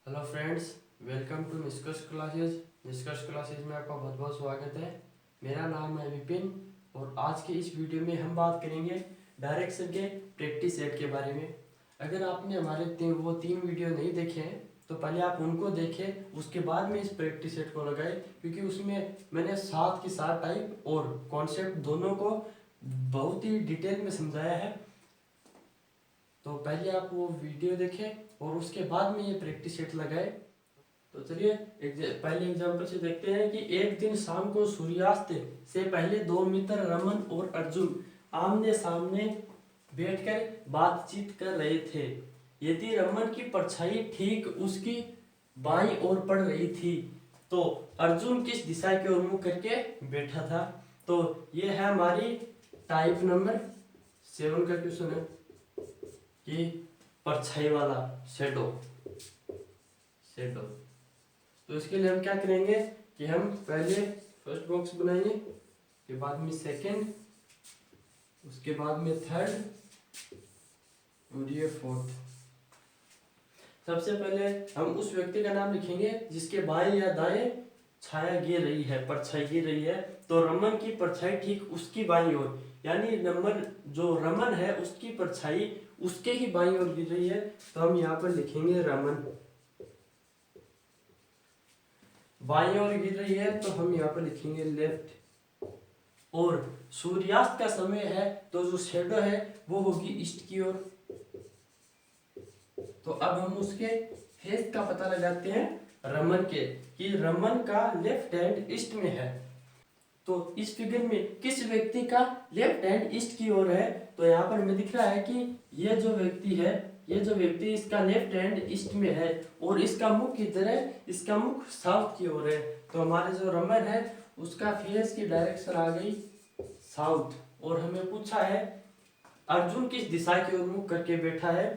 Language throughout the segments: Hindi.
हेलो फ्रेंड्स, वेलकम टू निष्कर्ष क्लासेज। निष्कर्ष क्लासेज में आपका बहुत बहुत स्वागत है। मेरा नाम है विपिन और आज के इस वीडियो में हम बात करेंगे डायरेक्शन के प्रैक्टिस सेट के बारे में। अगर आपने हमारे वो तीन वीडियो नहीं देखे हैं तो पहले आप उनको देखें, उसके बाद में इस प्रैक्टिस सेट को लगाएं, क्योंकि उसमें मैंने 7 की 7 टाइप और कॉन्सेप्ट दोनों को बहुत ही डिटेल में समझाया है। तो पहले आप वो वीडियो देखें और उसके बाद में ये प्रैक्टिस सेट लगाए। तो चलिए पहले एग्जांपल से देखते हैं कि एक दिन शाम को सूर्यास्त से पहले दो मित्र रमन और अर्जुन आमने सामने बैठकर बातचीत कर रहे थे। यदि रमन की परछाई ठीक उसकी बाईं ओर पड़ रही थी तो अर्जुन किस दिशा की ओर मुंह करके बैठा था। तो ये है हमारी टाइप नंबर 7 का क्वेश्चन है कि परछाई वाला शेडो। तो इसके लिए हम क्या करेंगे कि हम पहले फर्स्ट बॉक्स बनाएंगे, के बाद में सेकंड, उसके बाद में थर्ड और ये फोर्थ। सबसे पहले हम उस व्यक्ति का नाम लिखेंगे जिसके बाएं या दाएं छाया गिर रही है, परछाई गिर रही है। तो रमन की परछाई ठीक उसकी बाईं ओर, यानी नंबर जो रमन है उसकी परछाई उसके ही बाईं ओर गिर रही है। तो हम यहाँ पर लिखेंगे रमन। बाईं ओर गिर रही है तो हम यहाँ पर लिखेंगे लेफ्ट। और सूर्यास्त का समय है तो जो शेडो है वो होगी ईस्ट की ओर। तो अब हम उसके फेस का पता लगाते हैं रमन के, कि रमन का लेफ्ट हैंड ईस्ट में है। तो इस फिगर में किस व्यक्ति का लेफ्ट हैंड ईस्ट की ओर है। तो यहाँ पर हमें दिख रहा है कि ये जो व्यक्ति है, ये जो व्यक्ति इसका लेफ्ट हैंड ईस्ट में है और इसका मुख किधर है, इसका मुख साउथ की ओर है। तो हमारे जो रमन है उसका फेस की डायरेक्शन आ गई साउथ। और हमें पूछा है अर्जुन किस दिशा की ओर मुख करके बैठा है।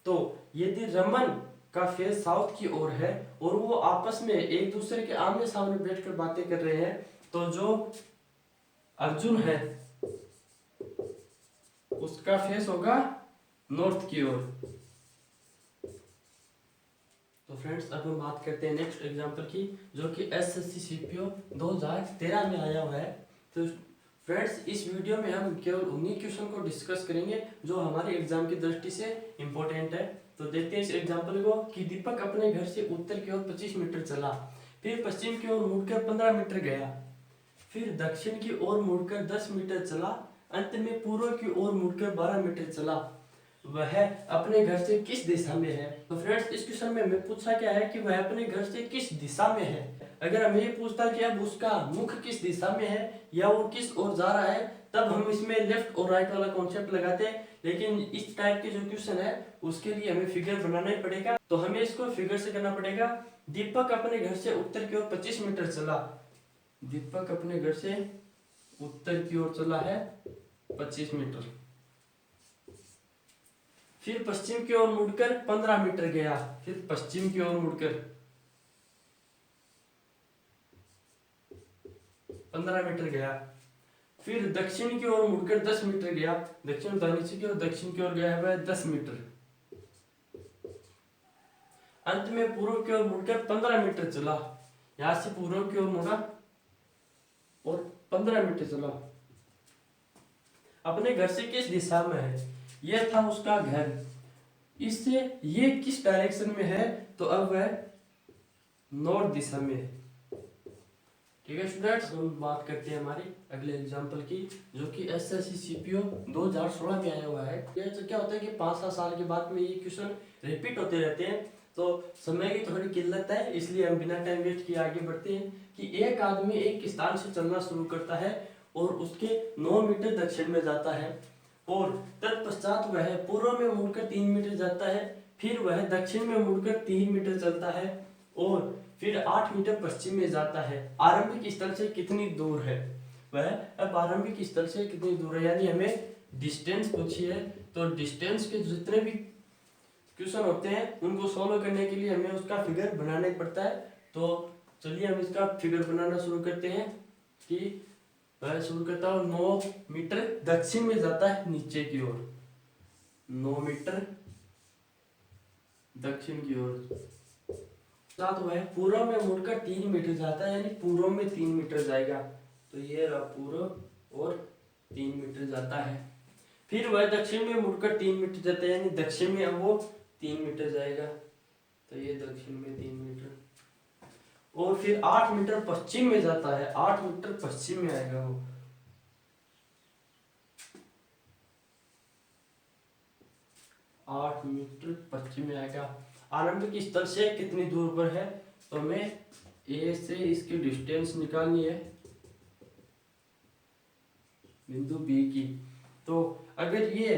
तो यदि रमन का फेस साउथ की ओर है और वो आपस में एक दूसरे के आमने सामने बैठकर बातें कर रहे हैं, तो जो अर्जुन है उसका फेस होगा नॉर्थ की ओर। तो फ्रेंड्स अब हम बात करते हैं नेक्स्ट एग्जांपल की, जो कि एसएससी सीपीओ 2013 में आया हुआ है। तो फ्रेंड्स इस वीडियो में हम केवल उन्हीं क्वेश्चन को डिस्कस करेंगे जो हमारे एग्जाम की दृष्टि से इम्पोर्टेंट है। तो देखते हैं इस एग्जांपल को कि दीपक अपने घर से उत्तर की ओर 25 मीटर चला, फिर पश्चिम की ओर मुड़कर 15 मीटर गया, फिर दक्षिण की ओर मुड़कर 10 मीटर चला, अंत में पूर्व की ओर मुड़कर 12 मीटर चला। वह अपने घर से किस दिशा में है। तो फ्रेंड्स इस क्वेश्चन में हमें पूछा क्या है कि वह अपने घर से किस दिशा में है। अगर हमें ये पूछता कि अब उसका मुख किस दिशा में है या वो किस ओर जा रहा है, तब हम इसमें लेफ्ट और राइट वाला कॉन्सेप्ट लगाते हैं। लेकिन इस टाइप के जो क्वेश्चन है उसके लिए हमें फिगर बनाना ही पड़ेगा। तो हमें इसको फिगर से करना पड़ेगा। दीपक अपने घर से उत्तर की ओर 25 मीटर चला। दीपक अपने घर से उत्तर की ओर चला है 25 मीटर, फिर पश्चिम की ओर मुड़कर 15 मीटर गया, फिर पश्चिम की ओर मुड़कर 15 मीटर गया, फिर दक्षिण की ओर मुड़कर 10 मीटर गया, दक्षिण नीचे की ओर दक्षिण की ओर गया है 10 मीटर, अंत में पूर्व की ओर मुड़कर 15 मीटर चला। यहां से पूर्व की ओर मुड़ा और 15 मीटर चला। अपने घर से किस दिशा में है, यह था उसका घर। इससे ये किस डायरेक्शन में है, तो अब वह नॉर्थ दिशा में है। ठीक है स्टूडेंट्स, हम बात करते हैं हमारी अगले एग्जांपल की, जो कि एसएससी सीपीओ 2016 में आया हुआ है। ये तो क्या होता है कि 5-7 साल के बाद में ये क्वेश्चन रिपीट होते रहते हैं, तो समय की थोड़ी किल्लत है, इसलिए हम बिना टाइम वेस्ट किए आगे बढ़ते हैं। कि एक आदमी एक स्थान से चलना शुरू करता है और उसके 9 मीटर दक्षिण में जाता है, और तत्पश्चात वह पूर्व में मुड़कर 3 मीटर जाता है, फिर वह दक्षिण में मुड़कर 3 मीटर चलता है और फिर 8 मीटर पश्चिम में जाता है। आरंभिक स्थल से कितनी दूर है वह। अब आरंभिक स्थल से कितनी दूर है, यानी हमें डिस्टेंस पूछी है। तो डिस्टेंस के जितने भी क्वेश्चन होते हैं उनको सॉल्व करने के लिए हमें उसका फिगर बनाना ही पड़ता है। तो चलिए हम इसका फिगर बनाना शुरू करते हैं। कि वह शुरू करता हूँ 9 मीटर दक्षिण में जाता है नीचे की ओर, 9 मीटर दक्षिण की ओर, उसका तो वह पूर्व में मुड़कर 3 मीटर जाता है, यानी पूर्व में 3 मीटर जाएगा। तो ये रहा पूर्व और 3 मीटर जाता है। फिर वह दक्षिण में मुड़कर 3 मीटर जाता है, यानी दक्षिण में अब वो 3 मीटर जाएगा। तो ये दक्षिण में 3 मीटर, और फिर 8 मीटर पश्चिम में जाता है, 8 मीटर पश्चिम में आएगा वो। 8 मीटर पश्चिम में आएगा। आरंभिक स्थल से कितनी दूर पर है, तो हमें ए से इसकी डिस्टेंस निकालनी है बिंदु बी की। तो अगर ये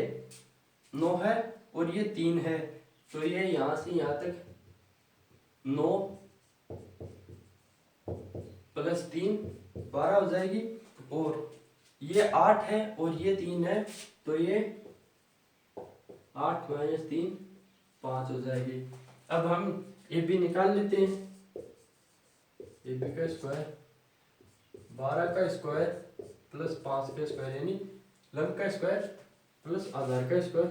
9 है और ये 3 है, तो ये यहां से यहां तक 9 प्लस 3 12 हो जाएगी, और ये 8 है और ये 3 है, तो ये 8 माइनस 3 5 हो जाएगी। अब हम ए बी निकाल लेते हैं। ए बी का स्क्वायर 12 का स्क्वायर प्लस 5 का स्क्वायर, यानी लंब का स्क्वायर प्लस आधार का स्क्वायर,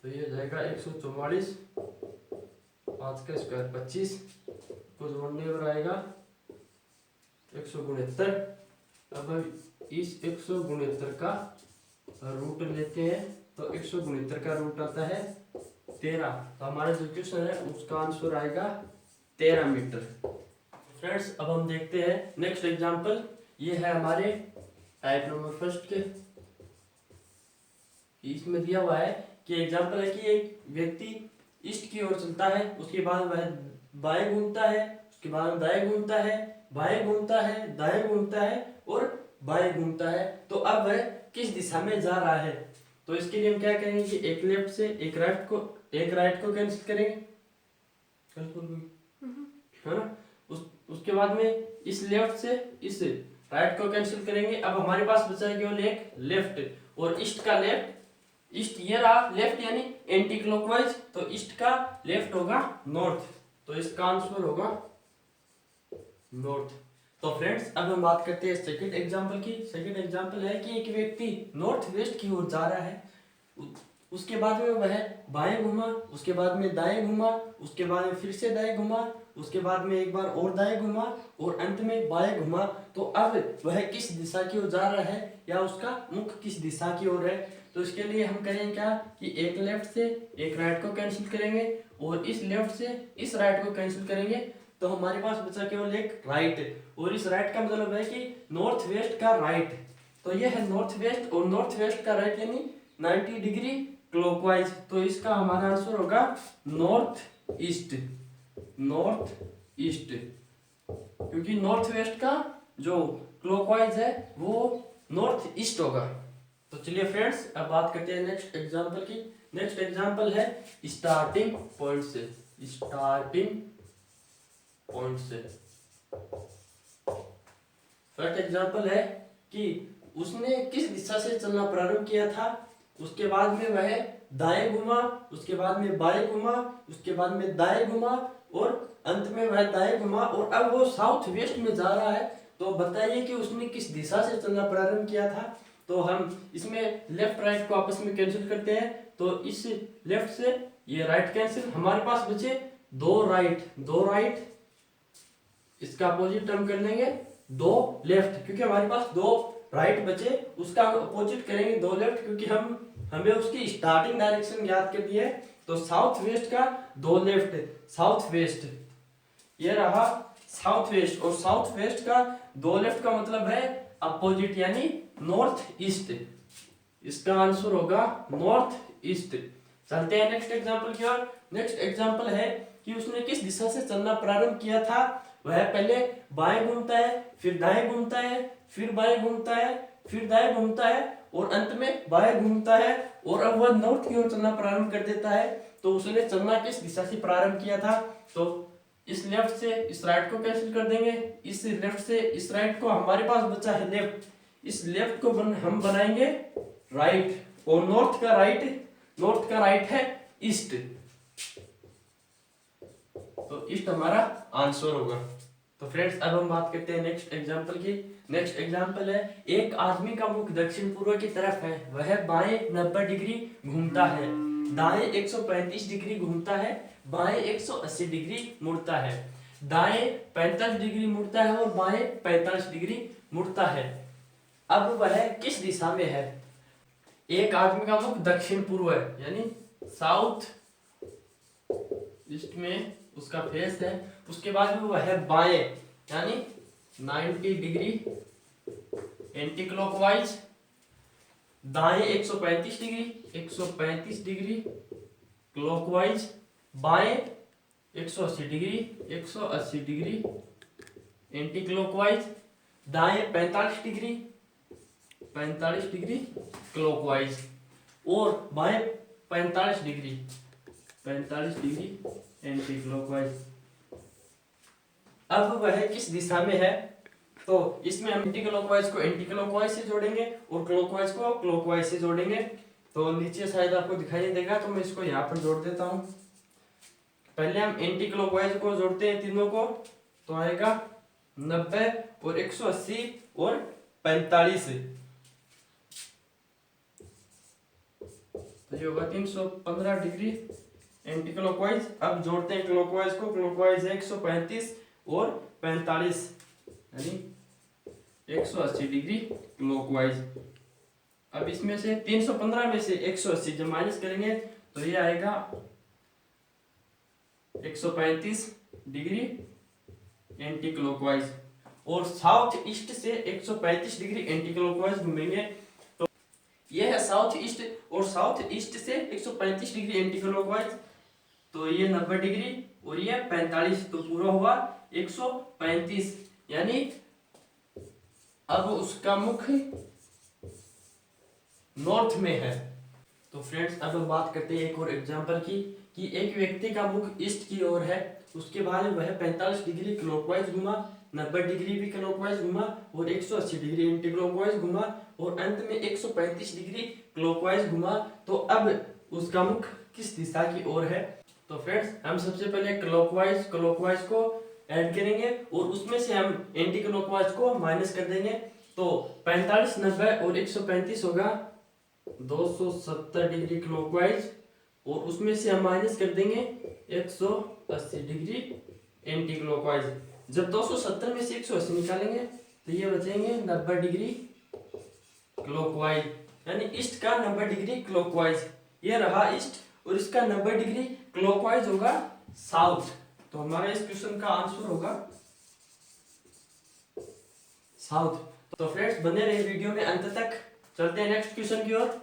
तो ये जाएगा 144, 5 का स्क्वायर 25 को जोड़ने पर आएगा 169। अब इस 169 का रूट लेते हैं, तो 169 का रूट आता है 13। तो हमारा जो क्वेश्चन है उसका आंसर आएगा 13 मीटर। फ्रेंड्स अब हम देखते हैं नेक्स्ट एग्जांपल। ये है हमारे टाइप नंबर फर्स्ट के। इसमें दिया हुआ है कि एग्जांपल है कि एक व्यक्ति ईस्ट की ओर चलता है, उसके बाद वह बाएं घूमता है, उसके बाद दाएं घूमता है, बाएं घूमता है, दाएं घूमता है और बाएं घूमता है। तो अब वह किस दिशा में जा रहा है, तो इसके लिए हम क्या करेंगे कि एक लेफ्ट से एक राइट को कैंसिल करेंगे, है ना। उसके बाद में इस लेफ्ट से इस राइट को कैंसिल करेंगे। अब हमारे पास बचा है केवल एक लेफ्ट, और ईस्ट का लेफ्ट, ईस्ट ये रहा लेफ्ट यानी एंटी क्लॉकवाइज, तो ईस्ट का लेफ्ट होगा नॉर्थ, तो इसका आंसर होगा नॉर्थ। तो फ्रेंड्स अब हम बात करते हैं सेकंड एग्जांपल की। सेकंड एग्जांपल है कि एक व्यक्ति नॉर्थ वेस्ट की ओर जा रहा है, उसके बाद में वह बाएं घुमा, उसके बाद में दाएं घुमा, उसके बाद में फिर से दाएं घुमा, उसके बाद में एक बार और दाएं घुमा और अंत में बाएं घुमा। तो अब वह किस दिशा की ओर जा रहा है या उसका मुख किस दिशा की ओर है, तो इसके लिए हम करेंगे क्या कि एक लेफ्ट से एक राइट को कैंसिल करेंगे और इस लेफ्ट से इस राइट को कैंसिल करेंगे, तो हमारे पास बचा केवल एक राइट, और इस राइट का मतलब है कि नॉर्थ वेस्ट का राइट। तो यह है नॉर्थ वेस्ट, और नॉर्थ वेस्ट का राइट यानी 90 डिग्री क्लॉकवाइज, तो इसका हमारा आंसर होगा नॉर्थ ईस्ट। नॉर्थ ईस्ट, क्योंकि नॉर्थ वेस्ट का जो क्लॉकवाइज है वो नॉर्थ ईस्ट होगा। तो चलिए फ्रेंड्स अब बात करते हैं नेक्स्ट एग्जांपल की। नेक्स्ट एग्जांपल है स्टार्टिंग पॉइंट से। स्टार्टिंग पॉइंट से फर्स्ट एग्जांपल है कि उसने किस दिशा से चलना प्रारंभ किया था, उसके बाद में वह दाएं घुमा, उसके बाद में बाएं घुमा, उसके बाद में दाएं घुमा और अंत में वह दाएं घुमा, और अब वो साउथ वेस्ट में जा रहा है। तो बताइए कि उसने किस दिशा से चलना प्रारंभ किया था। तो हम इसमें लेफ्ट राइट को आपस में कैंसिल करते हैं, तो इस लेफ्ट से ये राइट कैंसिल, हमारे पास बचे दो राइट, इसका अपोजिट हम कर लेंगे दो लेफ्ट, क्योंकि हमारे पास दो राइट बचे, उसका हम अपोजिट करेंगे दो लेफ्ट, क्योंकि हमें उसकी स्टार्टिंग डायरेक्शन याद कर दी है। तो साउथ वेस्ट का दो लेफ्ट, साउथ वेस्ट ये रहा साउथ वेस्ट, और साउथ वेस्ट का दो लेफ्ट का मतलब है अपोजिट यानी नॉर्थ ईस्ट, इसका आंसर होगा नॉर्थ ईस्ट। चलते हैं नेक्स्ट एग्जांपल की ओर। नेक्स्ट एग्जांपल है कि उसने किस दिशा से चलना प्रारंभ किया था। वह पहले बाएं घूमता है, फिर दाएं घूमता है, फिर बाएं घूमता है, फिर दाएं घूमता है और अंत में बाएं घूमता है, और अब वह नॉर्थ की ओर चलना प्रारंभ कर देता है। तो उसने चलना किस दिशा से प्रारंभ किया था, तो इस लेफ्ट से इस राइट को कैंसिल कर देंगे, इस लेफ्ट से इस राइट को, हमारे पास बचा है लेफ्ट, इस लेफ्ट को हम बनाएंगे राइट, और नॉर्थ का राइट है ईस्ट, तो ईस्ट हमारा आंसर होगा। तो फ्रेंड्स अब हम बात करते हैं नेक्स्ट एग्जांपल की। नेक्स्ट एग्जांपल है एक आदमी का मुख दक्षिण पूर्व की तरफ है, वह बाएं 90 डिग्री घूमता है, दाएं 135 डिग्री घूमता है, बाएं 180 डिग्री मुड़ता है। दाएं 45 डिग्री मुड़ता है और बाएं 45 डिग्री मुड़ता है। अब वह किस दिशा में है? एक आदमी का मुख दक्षिण पूर्व है, यानी साउथ ईस्ट में उसका फेस है। उसके बाद में वह है बाएं, यानी 90 डिग्री एंटी क्लॉकवाइज। दाएं 135 डिग्री क्लॉकवाइज, बाएं 180 डिग्री एंटी क्लॉकवाइज, दाएं 45 डिग्री क्लॉकवाइज और बाएं 45 डिग्री एंटी क्लॉकवाइज। अब वह किस दिशा में है? तो इसमें हम एंटी क्लॉकवाइज को एंटी क्लॉकवाइज से जोड़ेंगे और क्लॉकवाइज को क्लॉकवाइज से जोड़ेंगे। तो नीचे शायद आपको दिखाई नहीं देगा, तो मैं इसको यहाँ पर जोड़ देता हूँ। पहले हम एंटी क्लॉकवाइज को जोड़ते हैं तीनों को, तो आएगा 90 और 180 और 45, तो ये होगा 315 डिग्री एंटी क्लॉकवाइज। अब जोड़ते हैं क्लॉकवाइज को, क्लॉकवाइज है 135 और 45, यानी 180 डिग्री क्लॉकवाइज। अब इसमें से 315 में से 180 जब माइनस करेंगे तो ये आएगा 135 डिग्री एंटी क्लॉकवाइज। और साउथ ईस्ट से 135 डिग्री एंटी क्लॉकवाइज घूमेंगे, तो ये है साउथ ईस्ट, और साउथ ईस्ट से 135 डिग्री एंटी क्लॉकवाइज, तो ये 90 डिग्री और ये 45, तो पूरा हुआ 135। यानी अब उसका मुख नॉर्थ में है। तो फ्रेंड्स अब हम बात करते हैं एक और एग्जांपल की, कि एक व्यक्ति का मुख ईस्ट की ओर है, उसके बाद वह 45 डिग्री क्लॉकवाइज घुमा, 90 डिग्री भी क्लॉकवाइज घुमा और 180 डिग्री एंटी क्लॉकवाइज घुमा और अंत में 135 डिग्री क्लॉकवाइज घुमा। तो अब उसका मुख किस दिशा की ओर है? तो फ्रेंड्स हम सबसे पहले क्लॉकवाइज को ऐड करेंगे और उसमें से हम एंटी क्लॉकवाइज को माइनस कर देंगे। तो 45, 90 और 135 होगा 270 डिग्री क्लॉकवाइज, और उसमें से हम माइनस कर देंगे 180 डिग्री एंटी क्लॉकवाइज। जब 270 में से 180 निकालेंगे तो ये बचेंगे 90 डिग्री क्लॉकवाइज, यानी ईस्ट का 90 डिग्री क्लॉकवाइज। ये रहा ईस्ट और इसका 90 डिग्री क्लॉकवाइज होगा साउथ। तो हमारा इस क्वेश्चन का आंसर होगा साउथ। तो फ्रेंड्स बने रहे वीडियो में अंत तक। चलते हैं नेक्स्ट क्वेश्चन की ओर।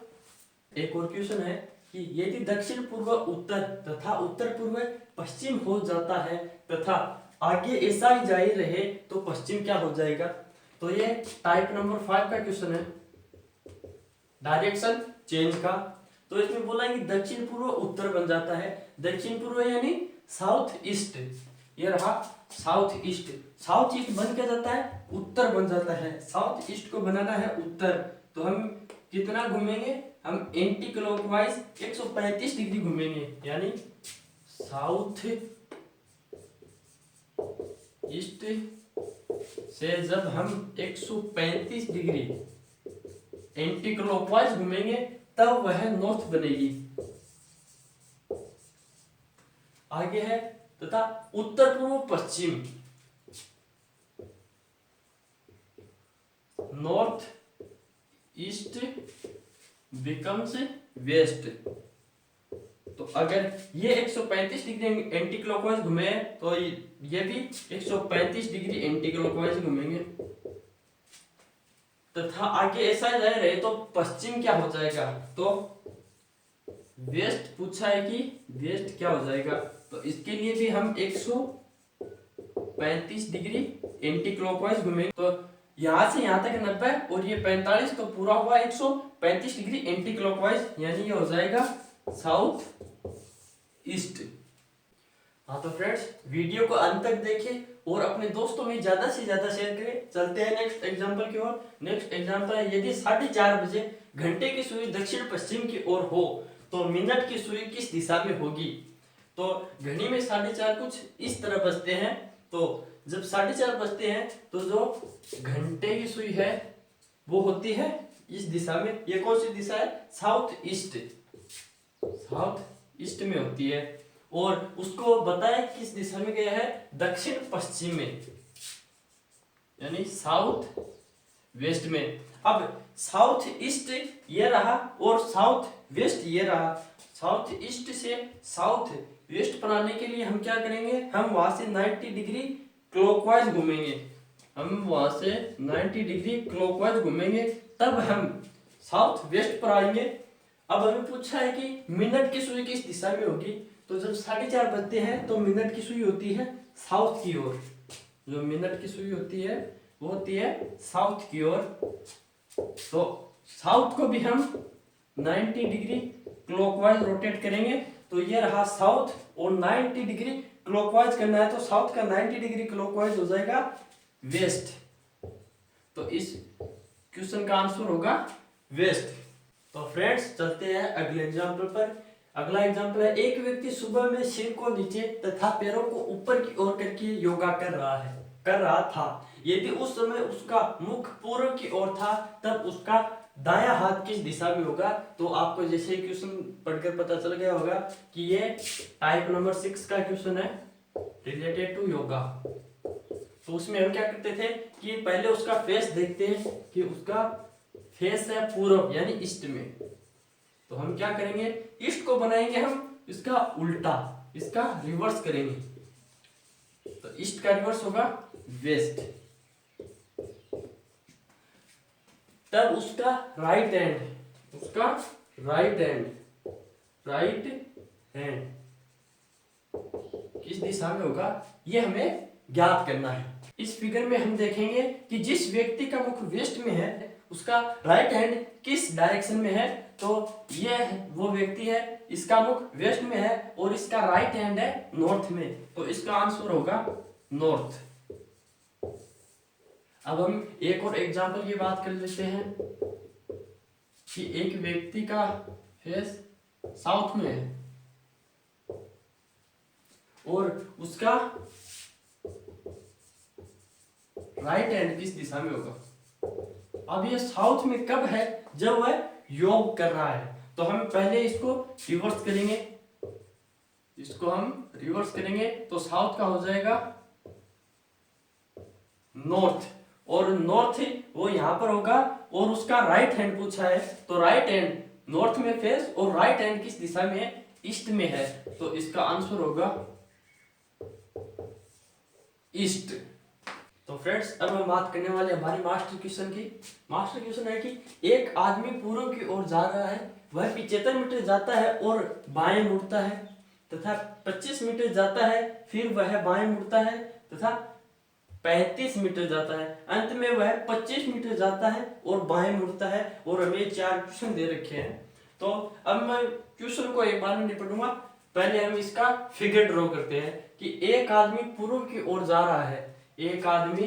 एक और क्वेश्चन है कि यदि दक्षिण पूर्व उत्तर तथा उत्तर पूर्व पश्चिम हो जाता है तथा आगे ऐसा ही जारी रहे तो पश्चिम क्या हो जाएगा? तो ये टाइप नंबर 5 का क्वेश्चन है, डायरेक्शन चेंज का। तो इसमें बोला है कि दक्षिण पूर्व उत्तर बन जाता है, दक्षिण पूर्व यानी साउथ ईस्ट, ये रहा साउथ ईस्ट। साउथ ईस्ट बन के जाता है उत्तर बन जाता है, साउथ ईस्ट को बनाना है उत्तर। तो हम कितना घूमेंगे? हम एंटी क्लॉकवाइज 135 डिग्री घूमेंगे, यानी साउथ ईस्ट से जब हम 135 डिग्री एंटी क्लॉकवाइज घूमेंगे तब वह नॉर्थ बनेगी। आगे है तथा उत्तर पूर्व पश्चिम, नॉर्थ ईस्ट बिकम्स वेस्ट। तो अगर ये 135 डिग्री एंटी क्लॉकवाइज घूमे तो ये भी 135 डिग्री एंटी क्लॉकवाइज घूमेंगे तथा आगे ऐसा जाए रहे तो पश्चिम क्या हो जाएगा? तो वेस्ट पूछा है कि वेस्ट क्या हो जाएगा, तो इसके लिए भी हम 135 डिग्री एंटी क्लॉकवाइज घूमेंगे। तो यहां से यहां तक 90 और ये 45, तो पूरा हुआ 135 डिग्री एंटी क्लॉकवाइज, यानी ये हो जाएगा साउथ ईस्ट। हाँ तो फ्रेंड्स वीडियो को अंत तक देखें और अपने दोस्तों में ज्यादा से ज्यादा शेयर करें। चलते हैं नेक्स्ट एग्जांपल की ओर। नेक्स्ट एग्जांपल है, यदि 4:30 बजे घंटे की सुई दक्षिण पश्चिम की ओर हो तो मिनट की सुई किस दिशा में होगी? तो घड़ी में 4:30 कुछ इस तरह बजते हैं। तो जब 4:30 बजते हैं तो जो घंटे की सुई है वो होती है इस दिशा में। ये कौन सी दिशा है? South east. साउथ ईस्ट में होती है, और उसको बताया किस दिशा में गया है, दक्षिण पश्चिम में, यानी साउथ वेस्ट में। अब साउथ ईस्ट ये रहा और साउथ वेस्ट ये रहा। साउथ ईस्ट से साउथ वेस्ट बनाने के लिए हम क्या करेंगे, हम वहां से 90 डिग्री क्लॉकवाइज घूमेंगे, हम वहां से 90 डिग्री क्लॉकवाइज घूमेंगे, तब हम साउथ वेस्ट पर आएंगे। अब हमें पूछा है कि मिनट की सुई किस दिशा में होगी, तो जब 4:30 बजते हैं तो मिनट की सुई होती है साउथ की ओर, जो मिनट की सुई होती है वो होती है साउथ की ओर। तो साउथ को भी हम 90 डिग्री क्लॉकवाइज रोटेट करेंगे, तो ये रहा साउथ, और 90 डिग्री क्लॉकवाइज करना है तो साउथ का 90 डिग्री क्लॉकवाइज हो जाएगा वेस्ट। तो इस क्वेश्चन का आंसर होगा वेस्ट। तो फ्रेंड्स चलते हैं अगले एग्जाम्पल पर। अगला एग्जाम्पल है, एक व्यक्ति सुबह में सिर को नीचे तथा पैरों को ऊपर की ओर करके योगा कर रहा था। यदि उस समय उसका मुख पूर्व की ओर था तब उसका दायां हाथ किस दिशा में होगा। तो आपको जैसे क्वेश्चन पढ़कर पता चल गया होगा कि ये टाइप नंबर 6 का क्वेश्चन है रिलेटेड टू योगा। तो उसमें हम क्या करते थे कि पहले उसका फेस देखते हैं कि उसका फेस है पूर्व यानी ईस्ट में, तो हम क्या करेंगे, ईस्ट को बनाएंगे हम इसका उल्टा, इसका रिवर्स करेंगे, तो ईस्ट का रिवर्स होगा वेस्ट। तब उसका राइट हैंड किस दिशा में होगा, ये हमें ज्ञात करना है। इस फिगर में हम देखेंगे कि जिस व्यक्ति का मुख वेस्ट में है उसका राइट हैंड किस डायरेक्शन में है। तो ये वो व्यक्ति है, इसका मुख वेस्ट में है और इसका राइट हैंड है नॉर्थ में, तो इसका आंसर होगा नॉर्थ। अब हम एक और एग्जांपल की बात कर लेते हैं कि एक व्यक्ति का फेस साउथ में है और उसका राइट हैंड किस दिशा में होगा। अब ये साउथ में कब है, जब वह योग कर रहा है, तो हम पहले इसको रिवर्स करेंगे, तो साउथ का हो जाएगा नॉर्थ, और नॉर्थ वो यहां पर होगा, और उसका राइट हैंड पूछा है, तो राइट हैंड नॉर्थ में फेस और राइट हैंड किस दिशा में है, ईस्ट में है, तो इसका आंसर होगा ईस्ट। तो फ्रेंड्स अब हम बात करने वाले हमारे मास्टर क्वेश्चन की। मास्टर क्वेश्चन है कि एक आदमी पूर्व की ओर जा रहा है, वह 75 मीटर जाता है और बाएं मुड़ता है तथा 25 मीटर जाता है, फिर वह बाएं मुड़ता है तथा 35 मीटर जाता है, अंत में वह 25 मीटर जाता है और बाएं मुड़ता है। और हमें 4 क्वेश्चन दे रखे हैं, तो अब मैं क्वेश्चन को एक बार में निपटूंगा। पहले हम इसका फिगर ड्रॉ करते हैं कि एक आदमी पूर्व की ओर जा रहा है, एक आदमी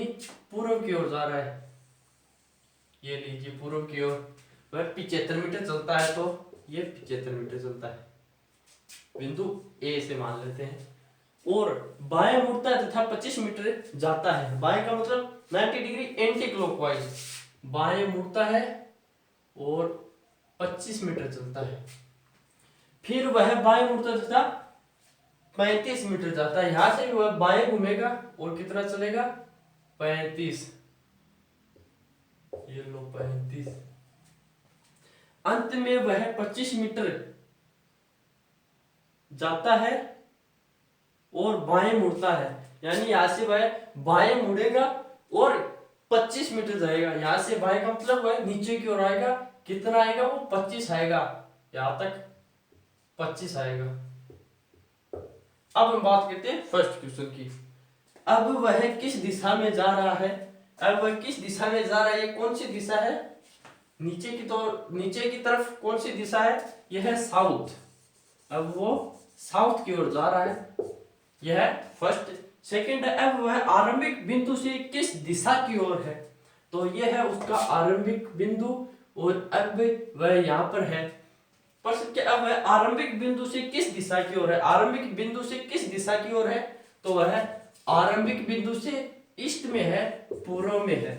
पूर्व की ओर जा रहा है, ये लीजिए पूर्व की ओर, वह 75 मीटर चलता है, तो ये 75 मीटर चलता है, बिंदु ए से मान लेते हैं, और बाएं मुड़ता है तथा 25 मीटर जाता है। बाएं का मतलब 90 डिग्री एंटी क्लॉकवाइज, बाएं मुड़ता है और 25 मीटर चलता है, फिर वह बाएं मुड़ता तथा 35 मीटर जाता है। यहां से भी वह बाएं घूमेगा और कितना चलेगा, 35, ये लो 35, अंत में वह 25 मीटर जाता है और बाएं मुड़ता है, यानी यहां से वह बाएं मुड़ेगा और 25 मीटर जाएगा। यहां से बाएं का मतलब वह नीचे की ओर आएगा, कितना आएगा, वो 25 आएगा, यहां तक 25 आएगा। अब हम बात करते हैं फर्स्ट क्वेश्चन की। अब वह किस दिशा में जा रहा है, अब वह किस दिशा में जा रहा है, ये कौन सी दिशा है, नीचे की, तो नीचे की तरफ कौन सी दिशा है, यह है साउथ। अब वो साउथ की ओर जा रहा है, यह है फर्स्ट। सेकंड है, अब वह आरंभिक बिंदु से किस दिशा की ओर है, तो यह है उसका आरंभिक बिंदु, और अब वह यहां पर है। प्रश्न क्या, अब वह आरंभिक बिंदु से किस दिशा की ओर है, आरंभिक बिंदु से किस दिशा की ओर है, तो वह आरंभिक बिंदु से ईस्ट में है, पूर्व में है।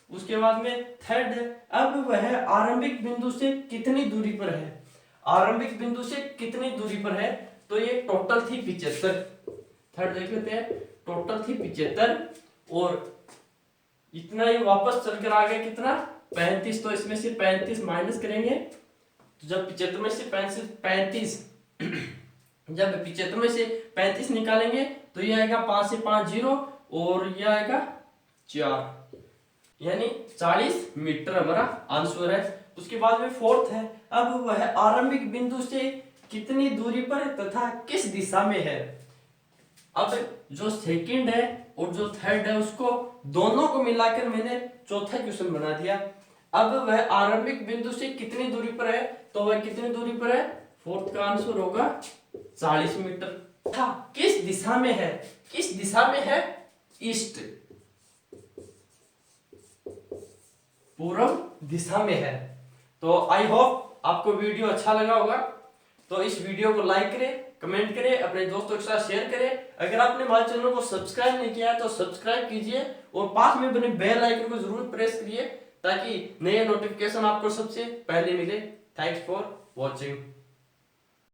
उसके बाद में थर्ड है, अब वह आरंभिक बिंदु से कितनी दूरी पर है, आरंभिक बिंदु से कितनी दूरी पर है, तो ये टोटल थी 75। थर्ड देख लेते हैं, टोटल थी 75 और इतना ही वापस चलकर आ गया कितना 35। तो इसमें से 35 माइनस करेंगे, तो जब 75 में से 35 जब 75 में से 35 निकालेंगे तो ये आएगा 5 से 5 0 और ये आएगा 4, यानी 40 मीटर हमारा आंसर है। उसके बाद में फोर्थ है, अब वह आरंभिक बिंदु से कितनी दूरी पर तथा किस दिशा में है। अब जो सेकंड है और जो थर्ड है उसको दोनों को मिलाकर मैंने चौथा क्वेश्चन बना दिया। अब वह आरंभिक बिंदु से कितनी दूरी पर है, तो वह कितनी दूरी पर है, फोर्थ का आंसर होगा 40 मीटर। था किस दिशा में है, किस दिशा में है, ईस्ट, पूर्व दिशा में है। तो आई होप आपको वीडियो अच्छा लगा होगा, तो इस वीडियो को लाइक करें, कमेंट करें, अपने दोस्तों के साथ शेयर करें। अगर आपने हमारे चैनल को सब्सक्राइब नहीं किया है तो सब्सक्राइब कीजिए और पास में बने बेल आइकन को जरूर प्रेस करिए ताकि नए नोटिफिकेशन आपको सबसे पहले मिले। Thanks for watching.